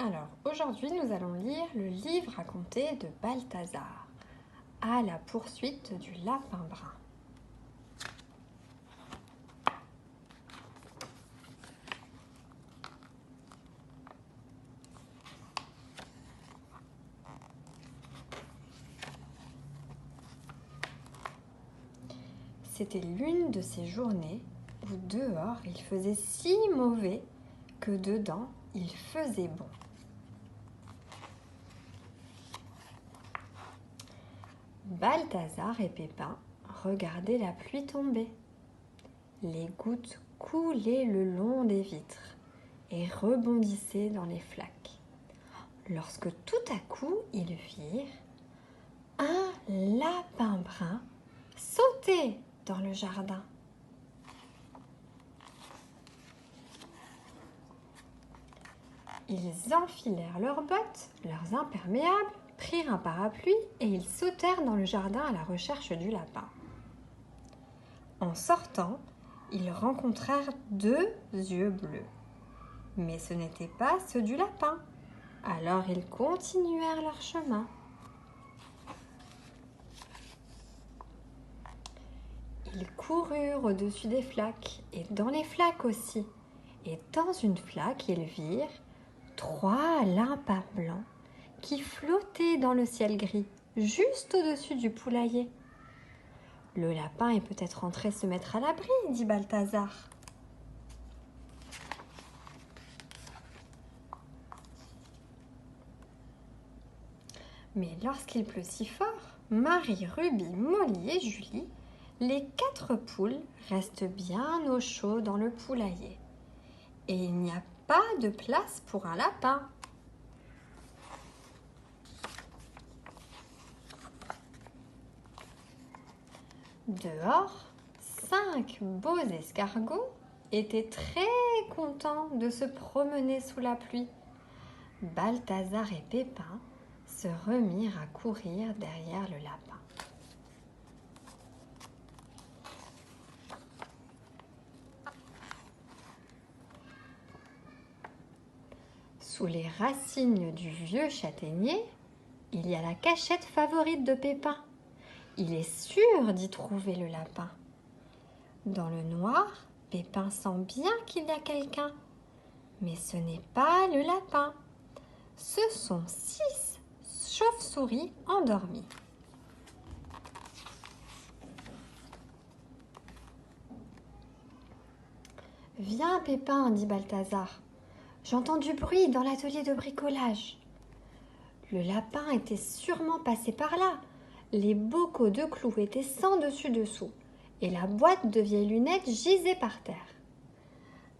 Alors, aujourd'hui, nous allons lire le livre raconté de Balthazar, à la poursuite du lapin brun. C'était l'une de ces journées où dehors il faisait si mauvais que dedans il faisait bon. Balthazar et Pépin regardaient la pluie tomber. Les gouttes coulaient le long des vitres et rebondissaient dans les flaques. Lorsque tout à coup ils virent un lapin brun sauter dans le jardin. Ils enfilèrent leurs bottes, leurs imperméables, prirent un parapluie et ils sautèrent dans le jardin à la recherche du lapin. En sortant, ils rencontrèrent deux yeux bleus. Mais ce n'étaient pas ceux du lapin. Alors ils continuèrent leur chemin. Ils coururent au-dessus des flaques et dans les flaques aussi. Et dans une flaque, ils virent 3 lapins blancs qui flottaient dans le ciel gris, juste au-dessus du poulailler. Le lapin est peut-être rentré se mettre à l'abri, dit Balthazar. Mais lorsqu'il pleut si fort, Marie, Ruby, Molly et Julie, les 4 poules restent bien au chaud dans le poulailler. Et il n'y a pas de place pour un lapin. Dehors, 5 beaux escargots étaient très contents de se promener sous la pluie. Balthazar et Pépin se remirent à courir derrière le lapin. Sous les racines du vieux châtaignier, il y a la cachette favorite de Pépin. Il est sûr d'y trouver le lapin. Dans le noir, Pépin sent bien qu'il y a quelqu'un. Mais ce n'est pas le lapin. Ce sont 6 chauves-souris endormies. « Viens, Pépin, dit Balthazar. J'entends du bruit dans l'atelier de bricolage. » Le lapin était sûrement passé par là. Les bocaux de clous étaient sans dessus-dessous et la boîte de vieilles lunettes gisait par terre.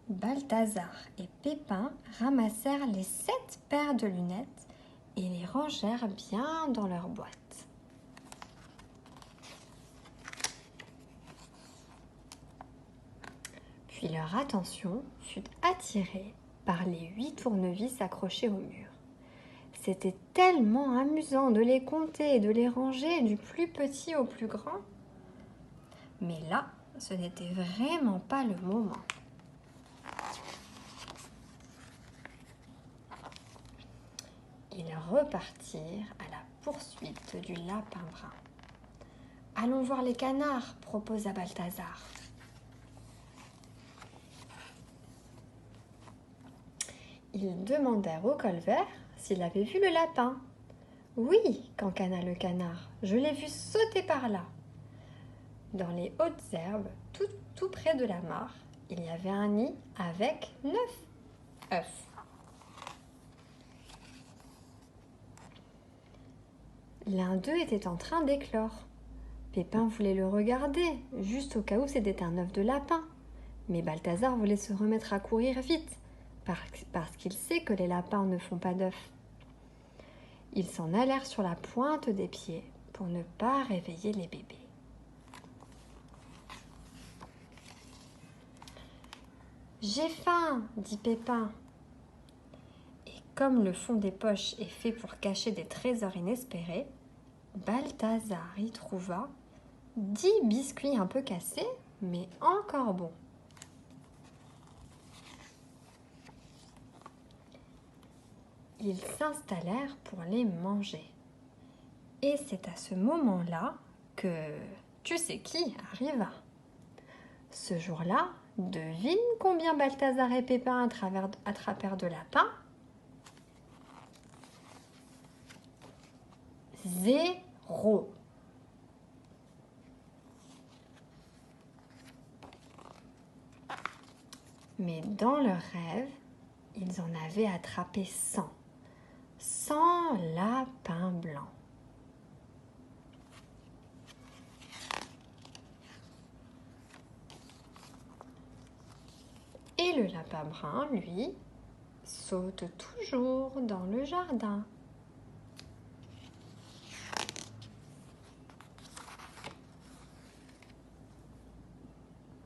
Balthazar et Pépin ramassèrent les 7 paires de lunettes et les rangèrent bien dans leur boîte. Puis leur attention fut attirée par les 8 tournevis accrochés au mur. C'était tellement amusant de les compter et de les ranger du plus petit au plus grand. Mais là, ce n'était vraiment pas le moment. Ils repartirent à la poursuite du lapin brun. « Allons voir les canards, proposa Balthazar. Ils demandèrent au colvert s'il avait vu le lapin. « Oui, cancana le canard, je l'ai vu sauter par là. » Dans les hautes herbes, tout près de la mare, il y avait un nid avec 9 œufs. L'un d'eux était en train d'éclore. Pépin voulait le regarder, juste au cas où c'était un œuf de lapin. Mais Balthazar voulait se remettre à courir vite, parce qu'il sait que les lapins ne font pas d'œufs. Ils s'en allèrent sur la pointe des pieds pour ne pas réveiller les bébés. « J'ai faim, dit Pépin. » Et comme le fond des poches est fait pour cacher des trésors inespérés, Balthazar y trouva 10 biscuits un peu cassés, mais encore bons. ils s'installèrent pour les manger. Et c'est à ce moment-là que tu sais qui arriva. Ce jour-là, devine combien Balthazar et Pépin attrapèrent de lapins? 0. Mais dans leur rêve, ils en avaient attrapé 100. 100 lapins blancs. Et le lapin brun, lui, saute toujours dans le jardin.